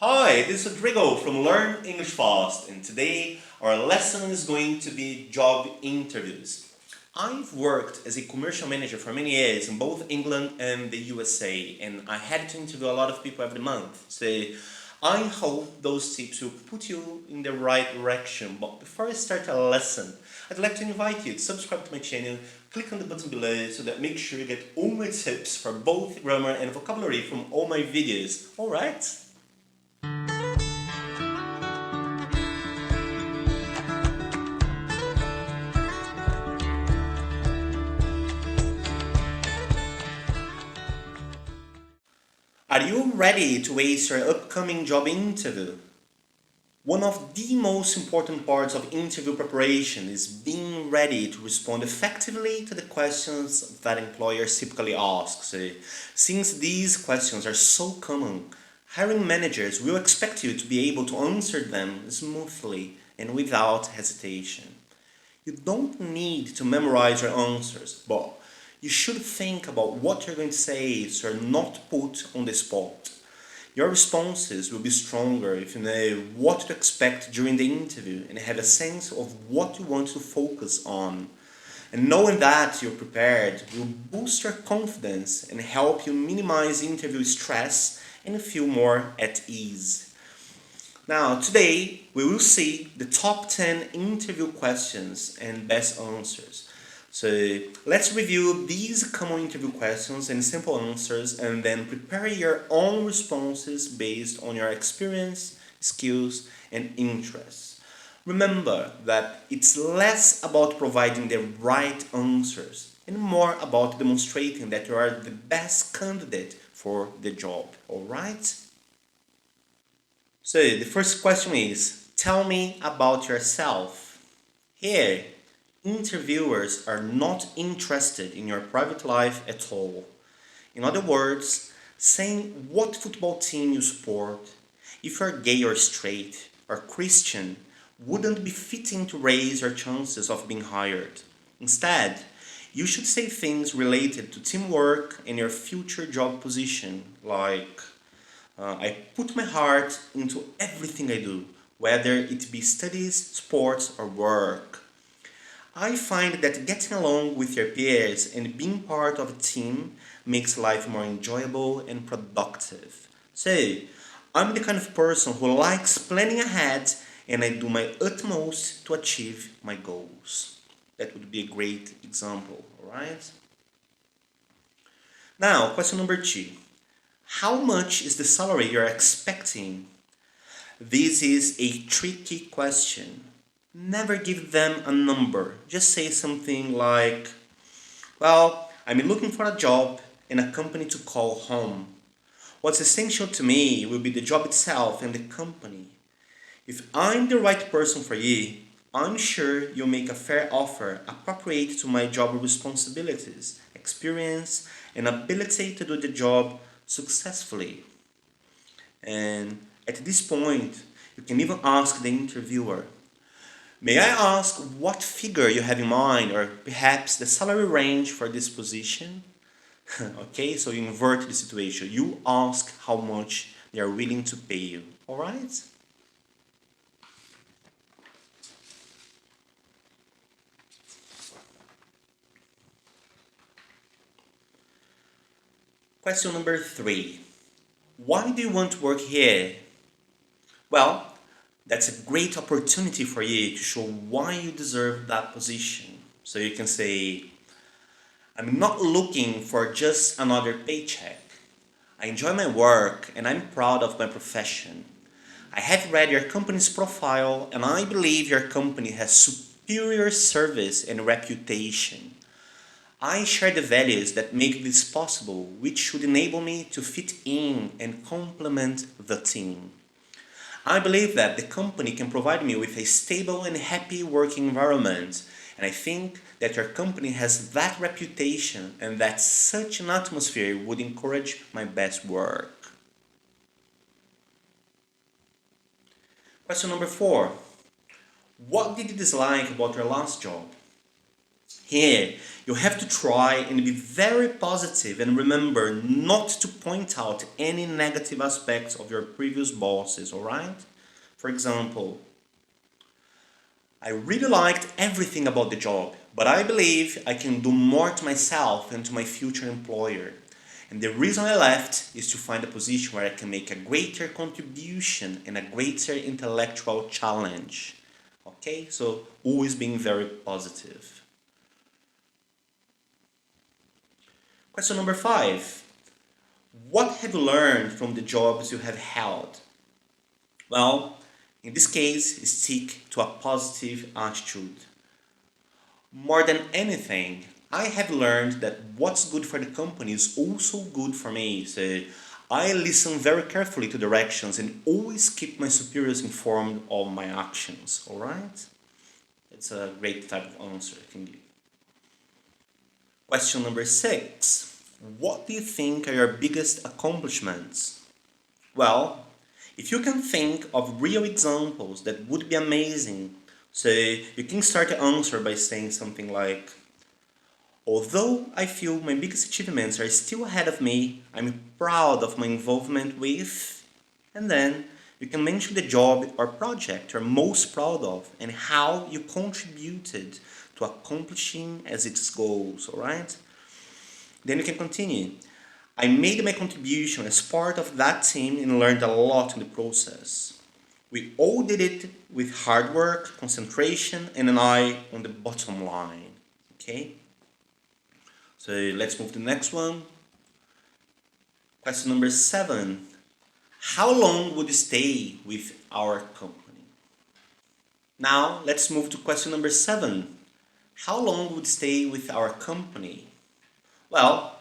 Hi, this is Rodrigo from Learn English Fast, and today our lesson is going to be job interviews. I've worked as a commercial manager for many years in both England and the USA, and I had to interview a lot of people every month. So I hope those tips will put you in the right direction. But before I start a lesson, I'd like to invite you to subscribe to my channel, click on the button below so that make sure you get all my tips for both grammar and vocabulary from all my videos. Alright? Are you ready to ace your upcoming job interview? One of the most important parts of interview preparation is being ready to respond effectively to the questions that employers typically ask. So, since these questions are so common, hiring managers will expect you to be able to answer them smoothly and without hesitation. You don't need to memorize your answers, but you should think about what you're going to say so you're not put on the spot. Your responses will be stronger if you know what to expect during the interview and have a sense of what you want to focus on. And knowing that you're prepared will boost your confidence and help you minimize interview stress and feel more at ease. Now, today we will see the top 10 interview questions and best answers. So, let's review these common interview questions and simple answers and then prepare your own responses based on your experience, skills, and interests. Remember that it's less about providing the right answers and more about demonstrating that you are the best candidate for the job, alright? So the first question is, tell me about yourself. Here, interviewers are not interested in your private life at all. In other words, saying what football team you support, if you're gay or straight, or Christian, wouldn't be fitting to raise your chances of being hired. Instead, you should say things related to teamwork and your future job position, like I put my heart into everything I do, whether it be studies, sports, or work. I find that getting along with your peers and being part of a team makes life more enjoyable and productive. So, I'm the kind of person who likes planning ahead and I do my utmost to achieve my goals. That would be a great example, alright? Now, question number 2. How much is the salary you're expecting? This is a tricky question. Never give them a number. Just say something like, well, I'm looking for a job and a company to call home. What's essential to me will be the job itself and the company. If I'm the right person for you, I'm sure you'll make a fair offer appropriate to my job responsibilities, experience, and ability to do the job successfully. And at this point, you can even ask the interviewer, may I ask what figure you have in mind or perhaps the salary range for this position? Okay, so you invert the situation. You ask how much they are willing to pay you. Alright? Question number 3. Why do you want to work here? Well, that's a great opportunity for you to show why you deserve that position. So you can say, I'm not looking for just another paycheck. I enjoy my work and I'm proud of my profession. I have read your company's profile and I believe your company has superior service and reputation. I share the values that make this possible, which should enable me to fit in and complement the team. I believe that the company can provide me with a stable and happy working environment, and I think that your company has that reputation and that such an atmosphere would encourage my best work. Question number 4. What did you dislike about your last job? Here, you have to try and be very positive and remember not to point out any negative aspects of your previous bosses, alright? For example, I really liked everything about the job, but I believe I can do more to myself and to my future employer. And the reason I left is to find a position where I can make a greater contribution and a greater intellectual challenge. Okay, so always being very positive. Question number 5. What have you learned from the jobs you have held? Well, in this case, stick to a positive attitude. More than anything, I have learned that what's good for the company is also good for me. So I listen very carefully to directions and always keep my superiors informed of my actions. Alright? It's a great type of answer I can give. Question number 6. What do you think are your biggest accomplishments? Well, if you can think of real examples, that would be amazing. So you can start the answer by saying something like, although I feel my biggest achievements are still ahead of me, I'm proud of my involvement with, and then you can mention the job or project you're most proud of and how you contributed to accomplishing as its goals, alright? Then you can continue. I made my contribution as part of that team and learned a lot in the process. We all did it with hard work, concentration, and an eye on the bottom line. Okay? So let's move to the next one. Question number 7. How long would you stay with our company? Now let's move to question number 7. How long would you stay with our company? Well,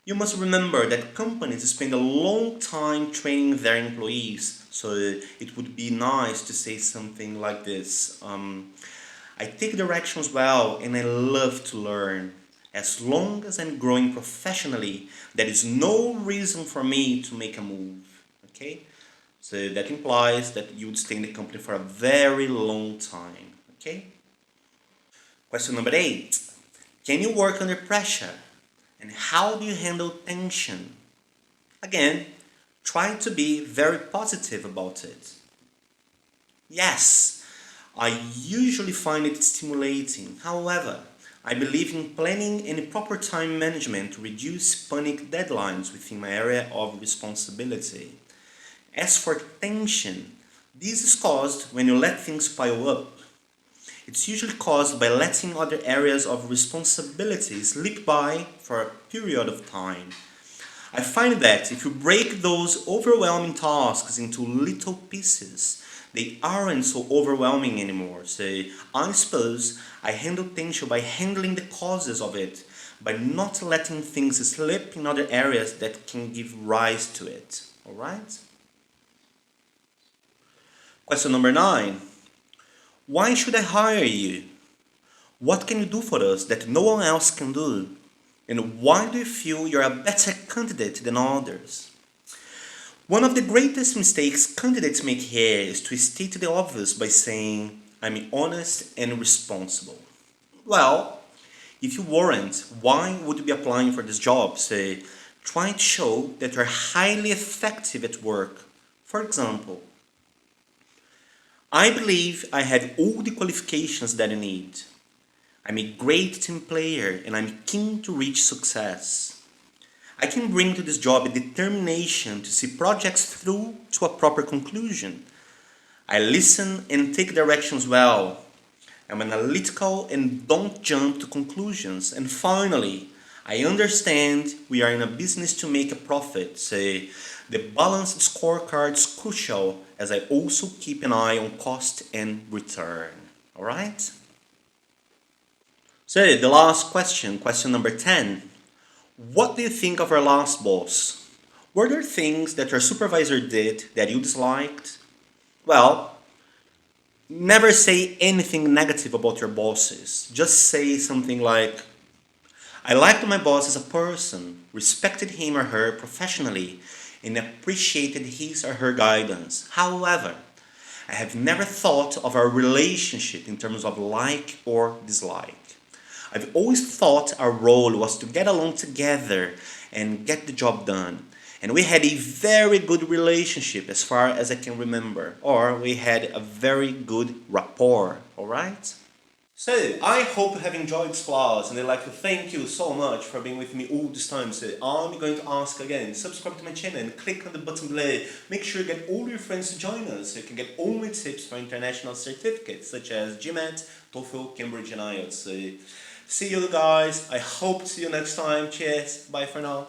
you must remember that companies spend a long time training their employees, so it would be nice to say something like this. I take directions well and I love to learn. As long as I'm growing professionally, there is no reason for me to make a move. Okay? So that implies that you would stay in the company for a very long time. Okay? Question number 8. Can you work under pressure? And how do you handle tension? Again, try to be very positive about it. Yes, I usually find it stimulating. However, I believe in planning and proper time management to reduce panic deadlines within my area of responsibility. As for tension, this is caused when you let things pile up. It's usually caused by letting other areas of responsibility slip by for a period of time. I find that if you break those overwhelming tasks into little pieces, they aren't so overwhelming anymore. So I suppose I handle tension by handling the causes of it, by not letting things slip in other areas that can give rise to it. Alright? Question number 9. Why should I hire you? What can you do for us that no one else can do? And why do you feel you're a better candidate than others? One of the greatest mistakes candidates make here is to state the obvious by saying, I'm honest and responsible. Well, if you weren't, why would you be applying for this job? Say, try to show that you're highly effective at work. For example, I believe I have all the qualifications that I need. I'm a great team player and I'm keen to reach success. I can bring to this job a determination to see projects through to a proper conclusion. I listen and take directions well. I'm analytical and don't jump to conclusions. And finally, I understand we are in a business to make a profit. So the balanced scorecard is crucial as I also keep an eye on cost and return. Alright? So the last question, question number 10. What do you think of our last boss? Were there things that your supervisor did that you disliked? Well, never say anything negative about your bosses. Just say something like, I liked my boss as a person, respected him or her professionally, and appreciated his or her guidance. However, I have never thought of our relationship in terms of like or dislike. I've always thought our role was to get along together and get the job done. And we had a very good relationship as far as I can remember. Or we had a very good rapport, alright? So, I hope you have enjoyed this class, and I'd like to thank you so much for being with me all this time. So, I'm going to ask again, subscribe to my channel and click on the button below. Make sure you get all your friends to join us so you can get all my tips for international certificates such as GMAT, TOEFL, Cambridge and IELTS. So, see you guys. I hope to see you next time. Cheers. Bye for now.